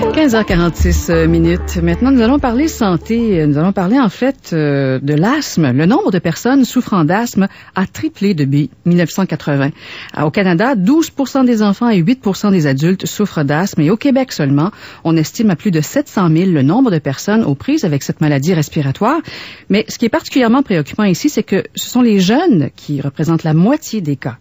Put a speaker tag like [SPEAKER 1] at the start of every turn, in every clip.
[SPEAKER 1] 15h46 Maintenant, nous allons parler santé. Nous allons parler en fait de l'asthme. Le nombre de personnes souffrant d'asthme a triplé depuis 1980. Au Canada, 12% des enfants et 8% des adultes souffrent d'asthme. Et au Québec seulement, on estime à plus de 700 000 le nombre de personnes aux prises avec cette maladie respiratoire. Mais ce qui est particulièrement préoccupant ici, c'est que ce sont les jeunes qui représentent la moitié des cas.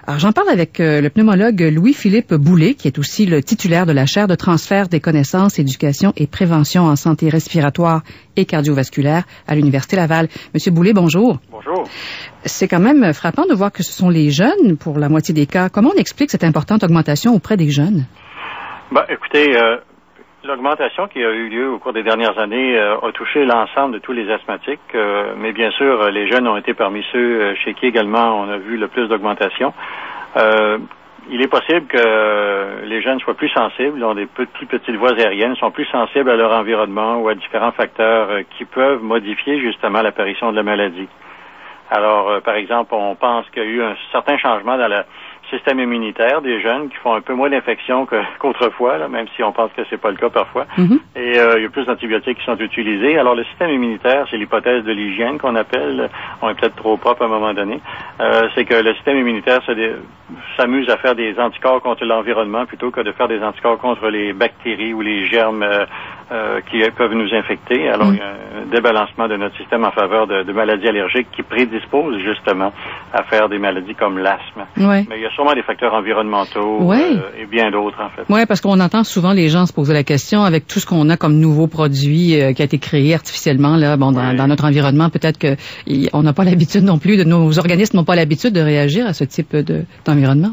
[SPEAKER 1] Alors, j'en parle avec le pneumologue Louis-Philippe Boulay, qui est aussi le titulaire de la chaire de transfert des connaissances, éducation et prévention en santé respiratoire et cardiovasculaire à l'Université Laval. Monsieur Boulay, bonjour.
[SPEAKER 2] Bonjour.
[SPEAKER 1] C'est quand même frappant de voir que ce sont les jeunes pour la moitié des cas. Comment on explique cette importante augmentation auprès des jeunes?
[SPEAKER 2] Écoutez, l'augmentation qui a eu lieu au cours des dernières années a touché l'ensemble de tous les asthmatiques, mais bien sûr, les jeunes ont été parmi ceux chez qui également on a vu le plus d'augmentation. Il est possible que les jeunes soient plus sensibles, ont des plus petites voies aériennes, sont plus sensibles à leur environnement ou à différents facteurs qui peuvent modifier justement l'apparition de la maladie. Alors, par exemple, on pense qu'il y a eu un certain changement dans le système immunitaire des jeunes qui font un peu moins d'infections qu'autrefois, là, même si on pense que c'est pas le cas parfois. Mm-hmm. Et il y a plus d'antibiotiques qui sont utilisés. Alors, le système immunitaire, c'est l'hypothèse de l'hygiène qu'on appelle. On est peut-être trop propre à un moment donné. C'est que le système immunitaire s'amuse à faire des anticorps contre l'environnement plutôt que de faire des anticorps contre les bactéries ou les germes qui peuvent nous infecter. Alors, il y a un débalancement de notre système en faveur de maladies allergiques qui prédisposent justement à faire des maladies comme l'asthme.
[SPEAKER 1] Ouais.
[SPEAKER 2] Mais il y a sûrement des facteurs environnementaux et bien d'autres, en fait.
[SPEAKER 1] Oui, parce qu'on entend souvent les gens se poser la question avec tout ce qu'on a comme nouveau produit qui a été créé artificiellement là, dans notre environnement. Peut-être que on n'a pas l'habitude non plus, nos organismes n'ont pas l'habitude de réagir à ce type d'environnement.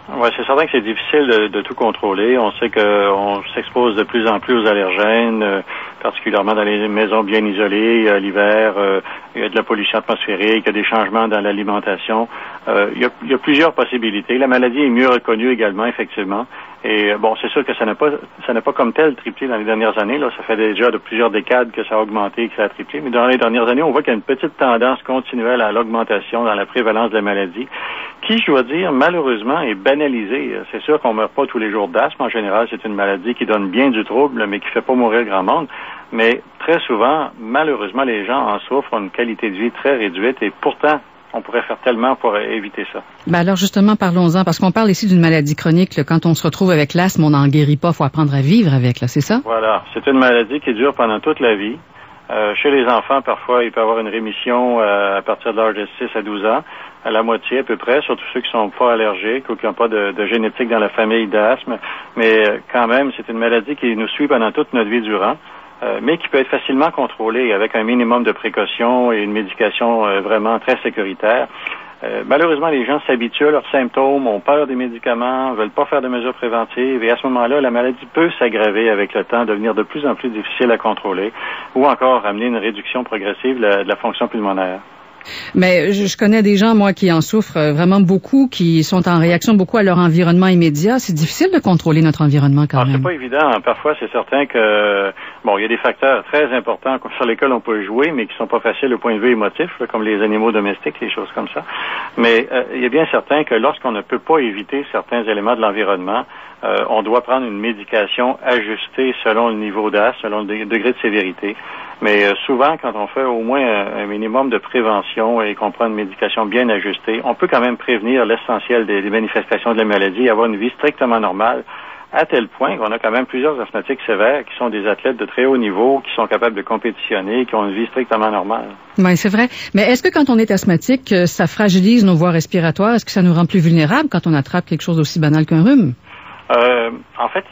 [SPEAKER 2] Oui, c'est certain que c'est difficile de tout contrôler. On sait qu'on s'expose de plus en plus aux allergènes, particulièrement dans les maisons bien isolées. L'hiver, il y a de la pollution atmosphérique, il y a des changements dans l'alimentation. Il y a plusieurs possibilités. La maladie est mieux reconnue également, effectivement. Et c'est sûr que ça n'a pas comme tel triplé dans les dernières années. Là, ça fait déjà de plusieurs décades que ça a augmenté, que ça a triplé. Mais dans les dernières années, on voit qu'il y a une petite tendance continuelle à l'augmentation dans la prévalence de la maladie, qui, je dois dire, malheureusement, est banalisée. C'est sûr qu'on meurt pas tous les jours d'asthme. En général, c'est une maladie qui donne bien du trouble, mais qui fait pas mourir grand monde. Mais très souvent, malheureusement, les gens en souffrent, ont une qualité de vie très réduite et pourtant, on pourrait faire tellement pour éviter ça.
[SPEAKER 1] Alors justement, parlons-en, parce qu'on parle ici d'une maladie chronique. Là, quand on se retrouve avec l'asthme, on n'en guérit pas. Il faut apprendre à vivre avec, là, c'est ça?
[SPEAKER 2] Voilà. C'est une maladie qui dure pendant toute la vie. Chez les enfants, parfois, il peut y avoir une rémission à partir de l'âge de 6 à 12 ans, à la moitié à peu près, surtout ceux qui sont pas allergiques ou qui n'ont pas de génétique dans la famille d'asthme. Mais quand même, c'est une maladie qui nous suit pendant toute notre vie durant. Mais qui peut être facilement contrôlé avec un minimum de précautions et une médication vraiment très sécuritaire. Malheureusement, les gens s'habituent à leurs symptômes, ont peur des médicaments, veulent pas faire de mesures préventives, et à ce moment-là, la maladie peut s'aggraver avec le temps, devenir de plus en plus difficile à contrôler, ou encore amener une réduction progressive de la fonction pulmonaire.
[SPEAKER 1] Mais je connais des gens, moi, qui en souffrent vraiment beaucoup, qui sont en réaction beaucoup à leur environnement immédiat. C'est difficile de contrôler notre environnement quand même.
[SPEAKER 2] C'est pas évident. Parfois, c'est certain que, il y a des facteurs très importants sur lesquels on peut jouer, mais qui sont pas faciles au point de vue émotif, là, comme les animaux domestiques, les choses comme ça. Mais il est bien certain que lorsqu'on ne peut pas éviter certains éléments de l'environnement, on doit prendre une médication ajustée selon le niveau d'asthme, selon le degré de sévérité. Mais souvent, quand on fait au moins un minimum de prévention et qu'on prend une médication bien ajustée, on peut quand même prévenir l'essentiel des manifestations de la maladie et avoir une vie strictement normale, à tel point qu'on a quand même plusieurs asthmatiques sévères qui sont des athlètes de très haut niveau, qui sont capables de compétitionner, qui ont une vie strictement normale.
[SPEAKER 1] Oui, c'est vrai. Mais est-ce que quand on est asthmatique, ça fragilise nos voies respiratoires? Est-ce que ça nous rend plus vulnérables quand on attrape quelque chose d'aussi banal qu'un rhume?
[SPEAKER 2] En fait,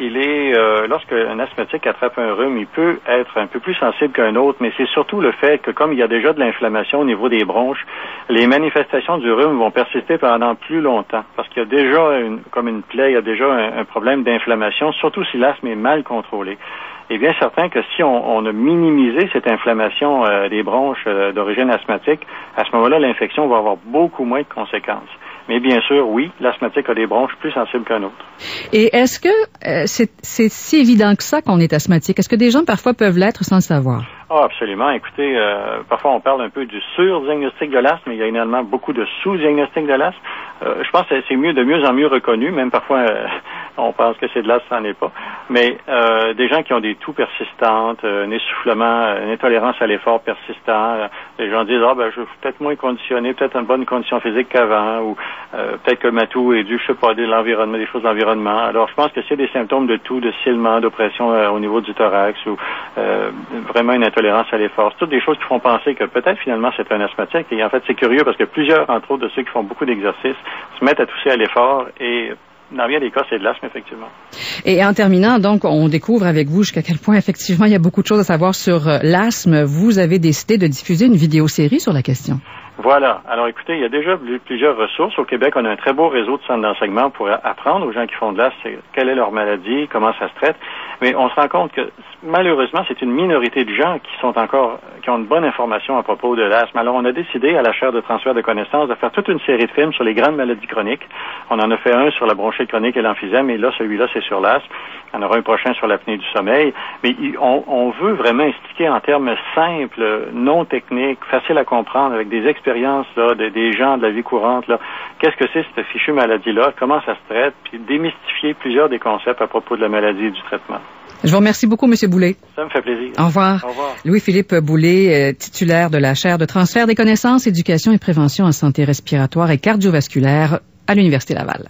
[SPEAKER 2] lorsqu'un asthmatique attrape un rhume, il peut être un peu plus sensible qu'un autre, mais c'est surtout le fait que comme il y a déjà de l'inflammation au niveau des bronches, les manifestations du rhume vont persister pendant plus longtemps, parce qu'il y a déjà comme une plaie, il y a déjà un problème d'inflammation, surtout si l'asthme est mal contrôlé. Et bien certain que si on a minimisé cette inflammation des bronches d'origine asthmatique, à ce moment-là, l'infection va avoir beaucoup moins de conséquences. Mais bien sûr, oui, l'asthmatique a des bronches plus sensibles qu'un autre.
[SPEAKER 1] Et est-ce que c'est si évident que ça qu'on est asthmatique? Est-ce que des gens parfois peuvent l'être sans le savoir?
[SPEAKER 2] Ah, absolument. Écoutez, parfois on parle un peu du sur-diagnostic de l'asthme, mais il y a également beaucoup de sous-diagnostic de l'asthme. Je pense que c'est de mieux en mieux reconnu, même parfois on pense que c'est de l'asthme, ça n'en est pas. Mais des gens qui ont des toux persistantes, un essoufflement, une intolérance à l'effort persistant, les gens disent je suis peut-être moins conditionné, peut-être en bonne condition physique qu'avant, ou peut-être que ma toux est due, je sais pas, de l'environnement, des choses de l'environnement. Alors je pense que c'est des symptômes de toux, de silement, d'oppression au niveau du thorax, ou vraiment une intolérance à l'effort. C'est toutes des choses qui font penser que peut-être finalement c'est un asthmatique. Et en fait, c'est curieux parce que plusieurs, entre autres, de ceux qui font beaucoup d'exercices, se mettent à tousser à l'effort et dans bien des cas, c'est de l'asthme, effectivement.
[SPEAKER 1] Et en terminant, donc, on découvre avec vous jusqu'à quel point, effectivement, il y a beaucoup de choses à savoir sur l'asthme. Vous avez décidé de diffuser une vidéo-série sur la question.
[SPEAKER 2] Voilà. Alors, écoutez, il y a déjà plusieurs ressources. Au Québec, on a un très beau réseau de centres d'enseignement pour apprendre aux gens qui font de l'asthme quelle est leur maladie, comment ça se traite. Mais on se rend compte que, malheureusement, c'est une minorité de gens qui ont une bonne information à propos de l'asthme. Alors, on a décidé, à la chaire de transfert de connaissances, de faire toute une série de films sur les grandes maladies chroniques. On en a fait un sur la bronchite chronique et l'emphysème, et là, celui-là, c'est sur l'asthme. On aura un prochain sur l'apnée du sommeil. Mais on veut vraiment expliquer en termes simples, non techniques, faciles à comprendre, avec des expériences là, des gens de la vie courante. Là, qu'est-ce que c'est cette fichue maladie-là, comment ça se traite, puis démystifier plusieurs des concepts à propos de la maladie et du traitement.
[SPEAKER 1] Je vous remercie beaucoup, M. Boulay.
[SPEAKER 2] Ça me fait plaisir.
[SPEAKER 1] Au revoir.
[SPEAKER 2] Au revoir.
[SPEAKER 1] Louis-Philippe Boulay, titulaire de la chaire de transfert des connaissances, éducation et prévention en santé respiratoire et cardiovasculaire à l'Université Laval.